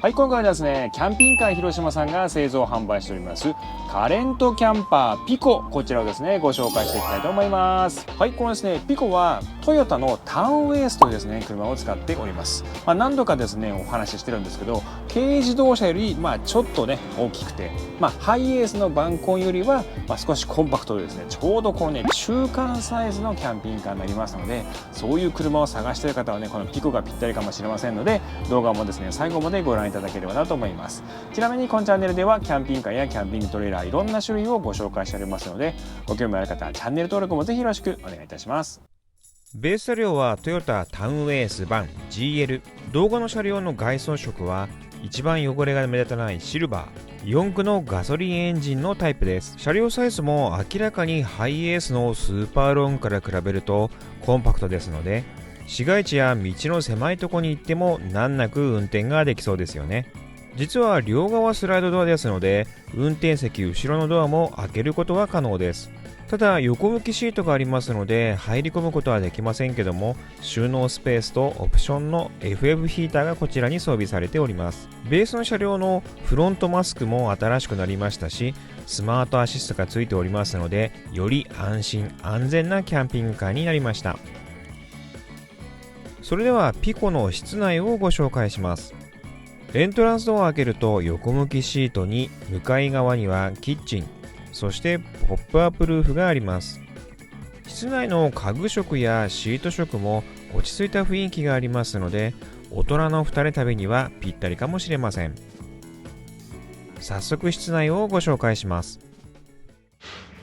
はい、今回はですね、キャンピングカー広島さんが製造販売しておりますカレントキャンパーピコ、こちらをですねご紹介していきたいと思います。はい、このですねピコはトヨタのタウンウェイスというですね車を使っております。何度かですねお話ししてるんですけど、軽自動車よりちょっとね大きくて、ハイエースのバンコンよりは少しコンパクトでですね、ちょうどこのね中間サイズのキャンピングカーになりますので、そういう車を探している方はねこのピコがぴったりかもしれませんので、動画もですね最後までご覧いただければなと思います。ちなみにこのチャンネルではキャンピングカーやキャンピングトレーラーいろんな種類をご紹介しておりますので、ご興味ある方はチャンネル登録もぜひよろしくお願いいたします。ベース車両はトヨタタウンウェイス版 GL。 動画の車両の外装色は一番汚れが目立たないシルバー、4駆のガソリンエンジンのタイプです。車両サイズも明らかにハイエースのスーパーロンから比べるとコンパクトですので、市街地や道の狭いとこに行っても難なく運転ができそうですよね。実は両側スライドドアですので、運転席後ろのドアも開けることは可能です。ただ横向きシートがありますので入り込むことはできませんけども、収納スペースとオプションの FF ヒーターがこちらに装備されております。ベースの車両のフロントマスクも新しくなりましたし、スマートアシストがついておりますので、より安心安全なキャンピングカーになりました。それではピコの室内をご紹介します。エントランスドアを開けると横向きシートに、向かい側にはキッチン、そしてポップアップルーフがあります。室内の家具色やシート色も落ち着いた雰囲気がありますので、大人の2人旅にはぴったりかもしれません。早速室内をご紹介します。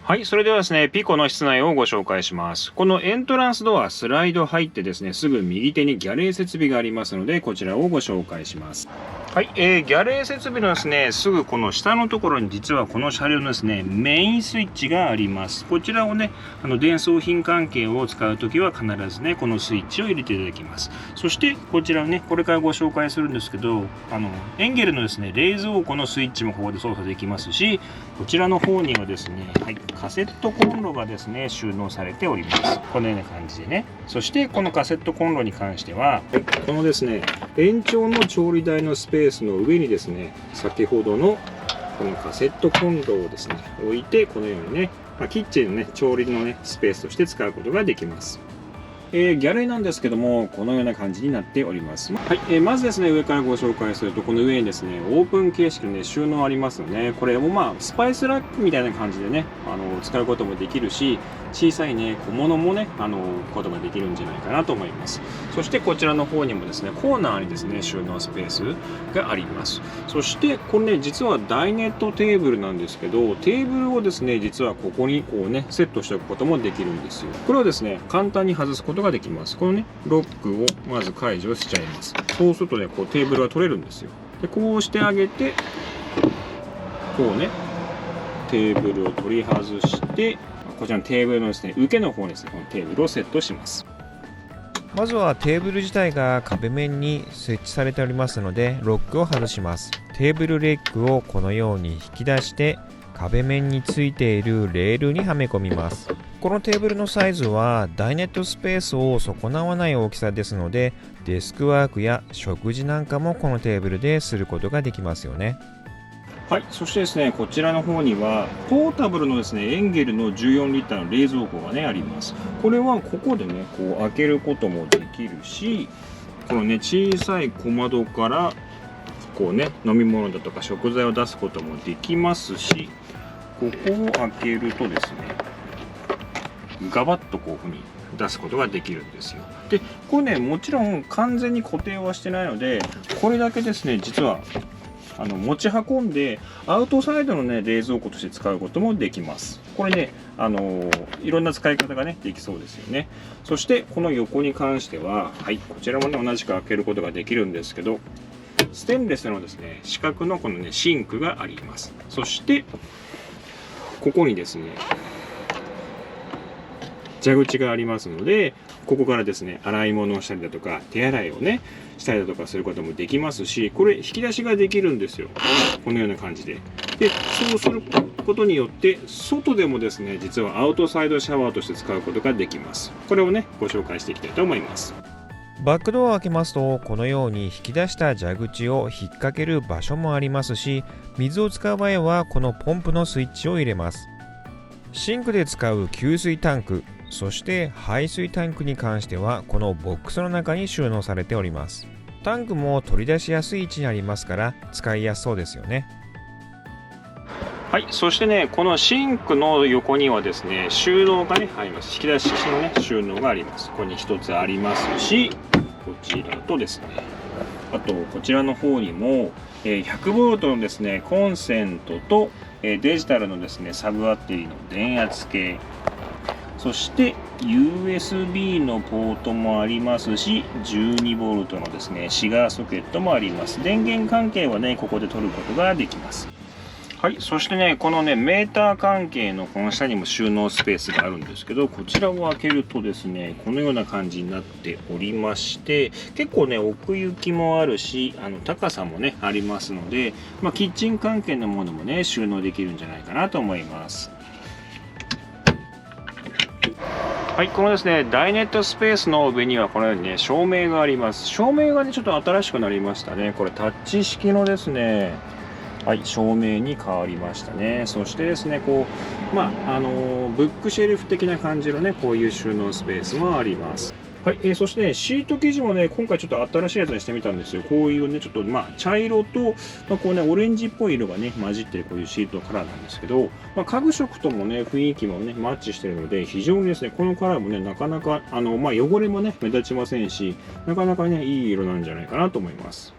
はい、それではですねピコの室内をご紹介します。このエントランスドアスライド入ってですね、すぐ右手にギャレー設備がありますので、こちらをご紹介します。はい、ギャレー設備のですねすぐこの下のところに、実はこの車両のですねメインスイッチがあります。こちらをね電装品関係を使うときは必ずねこのスイッチを入れていただきます。そしてこちらね、これからご紹介するんですけど、エンゲルのですね冷蔵庫のスイッチもここで操作できますし、こちらの方にはですね、カセットコンロがですね収納されております。このような感じでね。そしてこのカセットコンロに関しては、このですね延長の調理台のスペースの上にですね、先ほどのこのカセットコンロをですね置いて、このようにね、キッチンのね調理のねスペースとして使うことができます。ギャレーなんですけども、このような感じになっております。はい、まずですね上からご紹介すると、この上にですねオープン形式の、ね、収納ありますよね。これもスパイスラックみたいな感じでね使うこともできるし、小さいね小物もねことができるんじゃないかなと思います。そしてこちらの方にもですねコーナーにですね収納スペースがあります。そしてこれね実はダイネットテーブルなんですけど、テーブルをですね実はここにこうねセットしておくこともできるんですよ。これをですね簡単に外すことができます。このねロックをまず解除しちゃいます。そうするとねこうテーブルが取れるんですよ。でこうしてあげて、こうねテーブルを取り外して、こちらのテーブルのですね受けの方にですねこのテーブルをセットします。まずはテーブル自体が壁面に設置されておりますので、ロックを外します。テーブルレッグをこのように引き出して壁面についているレールにはめ込みます。このテーブルのサイズはダイネットスペースを損なわない大きさですので、デスクワークや食事なんかもこのテーブルですることができますよね。はい、そしてですねこちらの方にはポータブルのですねエンゲルの14リッターの冷蔵庫がねあります。これはここでねこう開けることもできるし、このね小さい小窓からこうね飲み物だとか食材を出すこともできますし、ここを開けるとですねガバッとこういうふうに出すことができるんですよ。でこれねもちろん完全に固定はしてないので、これだけですね実は持ち運んでアウトサイドのね冷蔵庫として使うこともできます。これねいろんな使い方がねできそうですよね。そしてこの横に関しては、こちらもね同じく開けることができるんですけど、ステンレスのですね四角のこのねシンクがあります。そしてここにですね蛇口がありますので、ここからですね洗い物をしたりだとか手洗いをねしたりだとかすることもできますし、これ引き出しができるんですよ。このような感じで。でそうすることによって外でもですね実はアウトサイドシャワーとして使うことができます。これをねご紹介していきたいと思います。バックドアを開けますと、このように引き出した蛇口を引っ掛ける場所もありますし、水を使う場合はこのポンプのスイッチを入れます。シンクで使う給水タンク、そして排水タンクに関してはこのボックスの中に収納されております。タンクも取り出しやすい位置にありますから使いやすそうですよね。はい、そしてね、このシンクの横にはですね、収納がね、あります。引き出しのね、収納があります。ここに一つありますし、こちらとですね、あとこちらの方にも、100V のですね、コンセントと、デジタルのですね、サブバッテリーの電圧計、そして USB のポートもありますし、12V のですね、シガーソケットもあります。電源関係はね、ここで取ることができます。はい、そしてね、このね、メーター関係のこの下にも収納スペースがあるんですけど、こちらを開けるとですね、このような感じになっておりまして、結構ね、奥行きもあるし、高さもね、ありますので、キッチン関係のものもね、収納できるんじゃないかなと思います。はい、このですね、ダイネットスペースの上にはこのようにね、照明があります。照明がね、ちょっと新しくなりましたね。これタッチ式のですね、はい、照明に変わりましたね。そしてですね、こう、ブックシェルフ的な感じのね、こういう収納スペースもあります。はい、そしてね、シート生地もね、今回ちょっと新しいやつにしてみたんですよ。こういうね、ちょっと茶色と、こうね、オレンジっぽい色がね、混じってるこういうシートカラーなんですけど、家具色ともね、雰囲気もね、マッチしてるので、非常にですね、このカラーもね、なかなか、汚れもね、目立ちませんし、なかなかね、いい色なんじゃないかなと思います。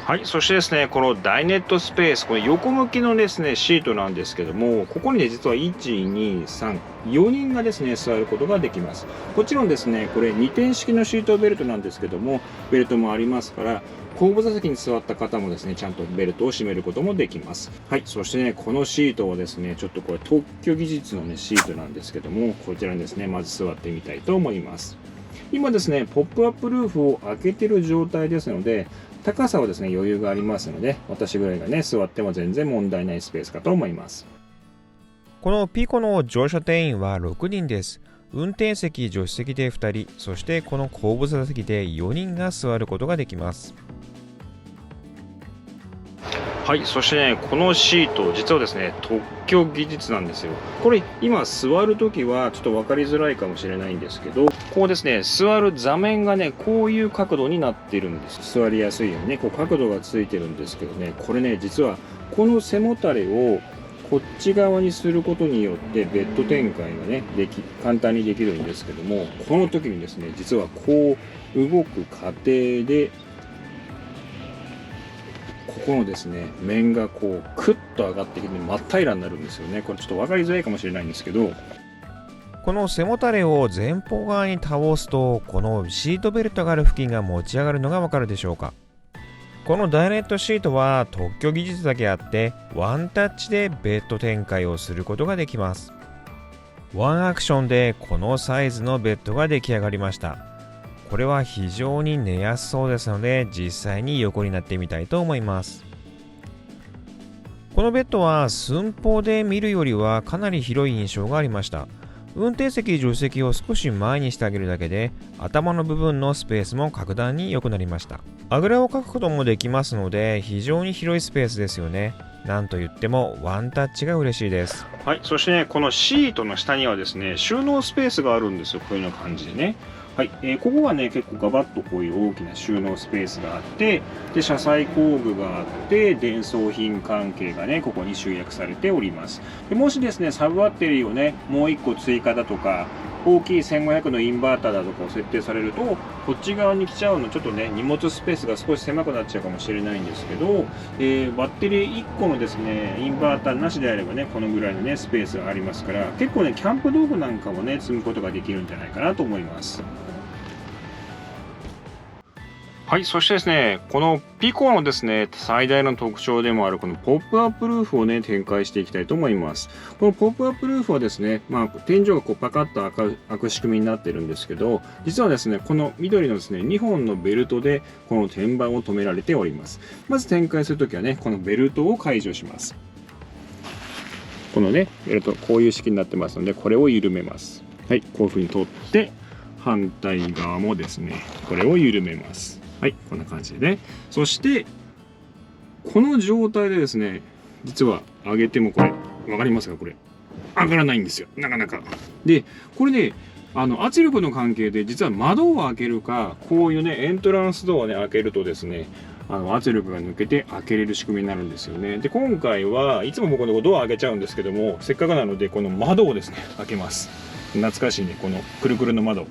はい、そしてですね、このダイネットスペース、これ横向きのですね、シートなんですけども、ここにね、実は1、2、3、4人がですね、座ることができます。もちろんですね、これ2点式のシートベルトなんですけども、ベルトもありますから、後部座席に座った方もですね、ちゃんとベルトを締めることもできます。はい、そしてね、このシートはですね、ちょっとこれ特許技術のね、シートなんですけども、こちらにですね、まず座ってみたいと思います。今ですね、ポップアップルーフを開けている状態ですので、高さはですね、余裕がありますので、私ぐらいがね、座っても全然問題ないスペースかと思います。このピコの乗車定員は6人です。運転席、助手席で2人、そしてこの後部座席で4人が座ることができます。はい、そしてね、このシート、実はですね、特許技術なんですよ。これ、今座るときはちょっと分かりづらいかもしれないんですけど、こうですね、座る座面がね、こういう角度になってるんです。座りやすいようにね、こう角度がついてるんですけどね、これね、実はこの背もたれをこっち側にすることによってベッド展開がね、簡単にできるんですけども、この時にですね、実はこう動く過程で、ここのですね、面がこうクッと上がってきて真っ平らになるんですよね。これちょっと分かりづらいかもしれないんですけど、この背もたれを前方側に倒すと、このシートベルトがある付近が持ち上がるのがわかるでしょうか。このダイネットシートは特許技術だけあって、ワンタッチでベッド展開をすることができます。ワンアクションでこのサイズのベッドが出来上がりました。これは非常に寝やすそうですので、実際に横になってみたいと思います。このベッドは寸法で見るよりはかなり広い印象がありました。運転席、助手席を少し前にしてあげるだけで、頭の部分のスペースも格段に良くなりました。あぐらをかくこともできますので、非常に広いスペースですよね。なんと言ってもワンタッチが嬉しいです。はい、そしてね、このシートの下にはですね、収納スペースがあるんですよ。こういうような感じでね。はい、ここはね、結構ガバッとこういう大きな収納スペースがあって、で、車載工具があって、電装品関係がね、ここに集約されております。でもしですね、サブバッテリーをね、もう1個追加だとか、大きい1500のインバーターだとかを設定されると、こっち側に来ちゃうの、ちょっとね、荷物スペースが少し狭くなっちゃうかもしれないんですけど、バッテリー1個のですね、インバーターなしであればね、このぐらいのね、スペースがありますから、結構ね、キャンプ道具なんかもね、積むことができるんじゃないかなと思います。はい、そしてですね、このピコのですね、最大の特徴でもあるこのポップアップルーフをね、展開していきたいと思います。このポップアップルーフはですね、天井がこうパカッと開く仕組みになってるんですけど、実はですね、この緑のですね、2本のベルトでこの天板を止められております。まず展開するときはね、このベルトを解除します。このね、ベルト、こういう式になってますので、これを緩めます。はい、こういう風に取って、反対側もですねこれを緩めます。はい、こんな感じでね。そしてこの状態でですね、実は上げてもこれ分かりますか？これ上がらないんですよ、なかなか。でこれね、圧力の関係で実は窓を開けるか、こういうねエントランスドアをね開けるとですね、圧力が抜けて開けれる仕組みになるんですよね。で今回はいつも僕のドア開けちゃうんですけども、せっかくなのでこの窓をですね開けます。懐かしいね、このくるくるの窓。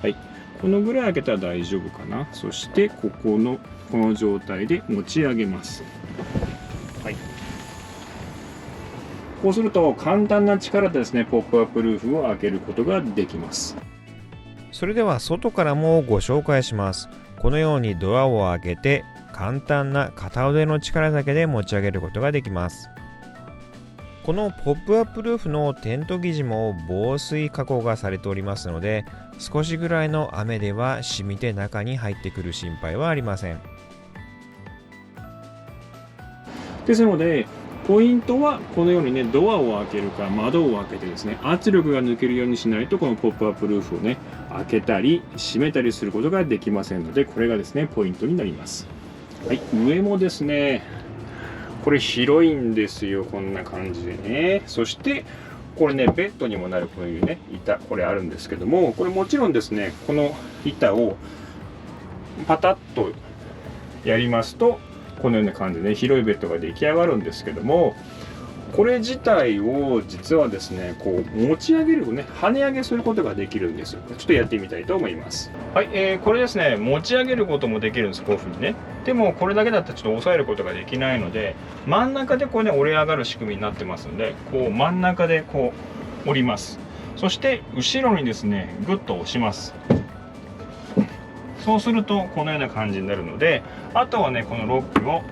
はい、このぐらい開けたら大丈夫かな。そしてこの状態で持ち上げます。はい、こうすると簡単な力でですねポップアップルーフを開けることができます。それでは外からもご紹介します。このようにドアを開けて簡単な片腕の力だけで持ち上げることができます。このポップアップルーフのテント生地も防水加工がされておりますので、少しぐらいの雨では染みて中に入ってくる心配はありません。ですのでポイントはこのようにねドアを開けるか窓を開けてですね圧力が抜けるようにしないとこのポップアップルーフをね開けたり閉めたりすることができませんので、これがですねポイントになります。はい、上もですねこれ広いんですよ、こんな感じでね。そしてこれねベッドにもなるこういうね板、これあるんですけども、これもちろんですねこの板をパタッとやりますとこのような感じで、ね、広いベッドが出来上がるんですけども、これ自体を実はですねこう持ち上げるね跳ね上げすることができるんですよ。ちょっとやってみたいと思います。はい、これですね持ち上げることもできるんです、こういうふうにね。でもこれだけだったらちょっと押さえることができないので、真ん中でこうね折れ上がる仕組みになってますので、こう真ん中でこう折ります。そして後ろにですねグッと押します。そうするとこのような感じになるので、あとはねこのロックを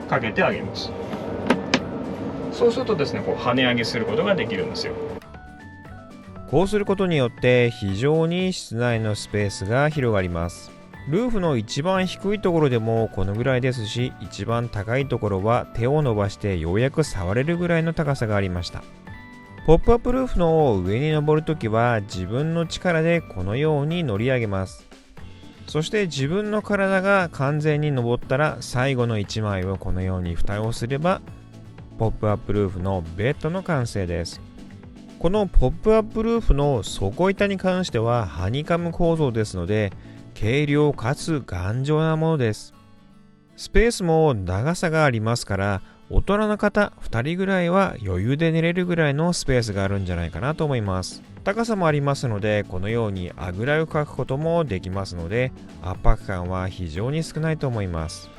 かけてあげます。そうするとですねこう跳ね上げすることができるんですよ。こうすることによって非常に室内のスペースが広がります。ルーフの一番低いところでもこのぐらいですし、一番高いところは手を伸ばしてようやく触れるぐらいの高さがありました。ポップアップルーフの上に登るときは自分の力でこのように乗り上げます。そして自分の体が完全に登ったら最後の1枚をこのように蓋をすればポップアップルーフのベッドの完成です。このポップアップルーフの底板に関してはハニカム構造ですので軽量かつ頑丈なものです。スペースも長さがありますから大人の方2人ぐらいは余裕で寝れるぐらいのスペースがあるんじゃないかなと思います。高さもありますのでこのようにあぐらをかくこともできますので圧迫感は非常に少ないと思います。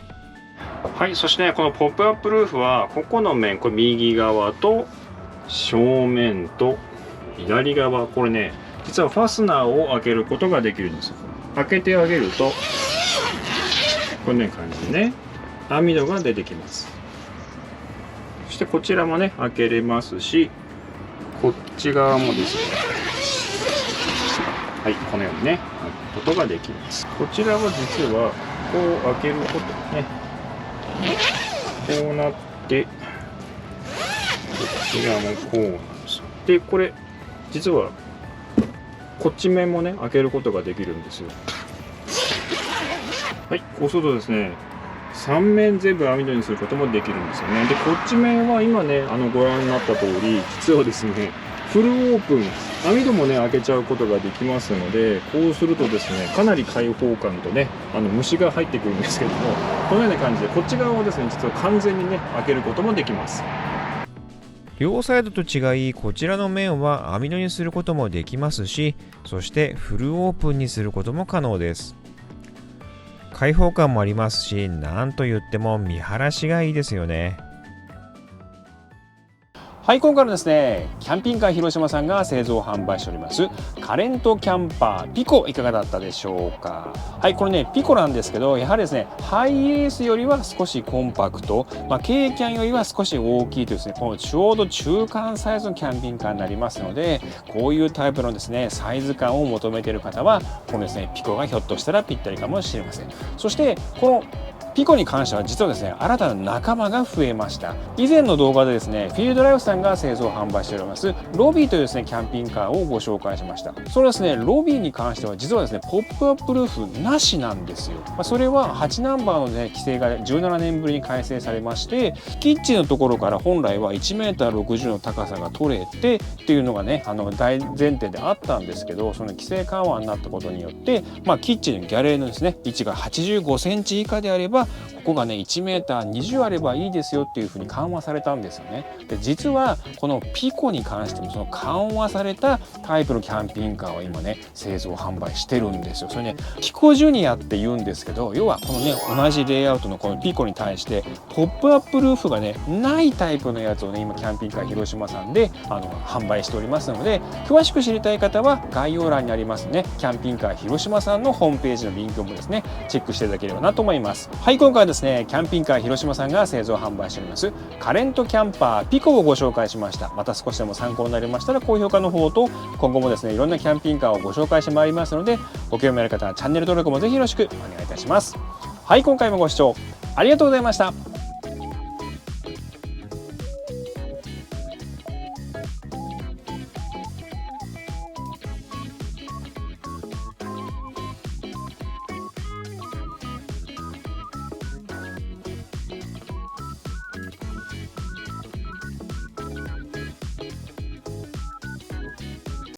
はい、そしてねこのポップアップルーフはここの面、これ右側と正面と左側、これね実はファスナーを開けることができるんですよ。開けてあげるとこんな感じでね網戸が出てきます。そしてこちらもね開けれますし、こっち側もですねはい、このようにね開くことができます。こちらは実はこう開けることねこうなって、こっち側もこうなんですよ。でこれ実はこっち面もね開けることができるんですよ。はい、こうするとですね3面全部網戸にすることもできるんですよね。でこっち面は今ねご覧になった通り実はですねフルオープン、網戸もね開けちゃうことができますので、こうするとですねかなり開放感とね虫が入ってくるんですけども、このような感じでこっち側をですね実は完全にね開けることもできます。両サイドと違いこちらの面は網戸にすることもできますし、そしてフルオープンにすることも可能です。開放感もありますし、なんと言っても見晴らしがいいですよね。はい、今回のですねキャンピングカー広島さんが製造販売しておりますカレントキャンパーピコ、いかがだったでしょうか。はい、これねピコなんですけど、やはりですねハイエースよりは少しコンパクト、軽キャンよりは少し大きいというですね、このちょうど中間サイズのキャンピングカーになりますので、こういうタイプのですねサイズ感を求めている方はこのですねピコがひょっとしたらぴったりかもしれません。そしてこのピコに関しては実はですね、新たな仲間が増えました。以前の動画でですね、フィールドライフさんが製造販売しておりますロビーというですねキャンピングカーをご紹介しました。そのですねロビーに関しては実はですねポップアップルーフなしなんですよ。それは8ナンバーのね規制が17年ぶりに改正されまして、キッチンのところから本来は 1m60 の高さが取れてっていうのがね大前提であったんですけど、その規制緩和になったことによって、キッチンのギャレーのですね位置が85センチ以下であれば、ここがね 1m20 あればいいですよっていうふうに緩和されたんですよね。で実はこのピコに関してもその緩和されたタイプのキャンピングカーを今ね製造販売してるんですよ。それねピコジュニアって言うんですけど、要はこのね同じレイアウトのこのピコに対してポップアップルーフがねないタイプのやつをね今キャンピングカー広島さんで販売しておりますので、詳しく知りたい方は概要欄にありますねキャンピングカー広島さんのホームページのリンクもですねチェックしていただければなと思います。はい、今回はですねキャンピングカー広島さんが製造販売しておりますカレントキャンパーピコをご紹介しました。また少しでも参考になりましたら高評価の方と、今後もですねいろんなキャンピングカーをご紹介してまいりますので、ご興味ある方はチャンネル登録もぜひよろしくお願いいたします。はい、今回もご視聴ありがとうございました。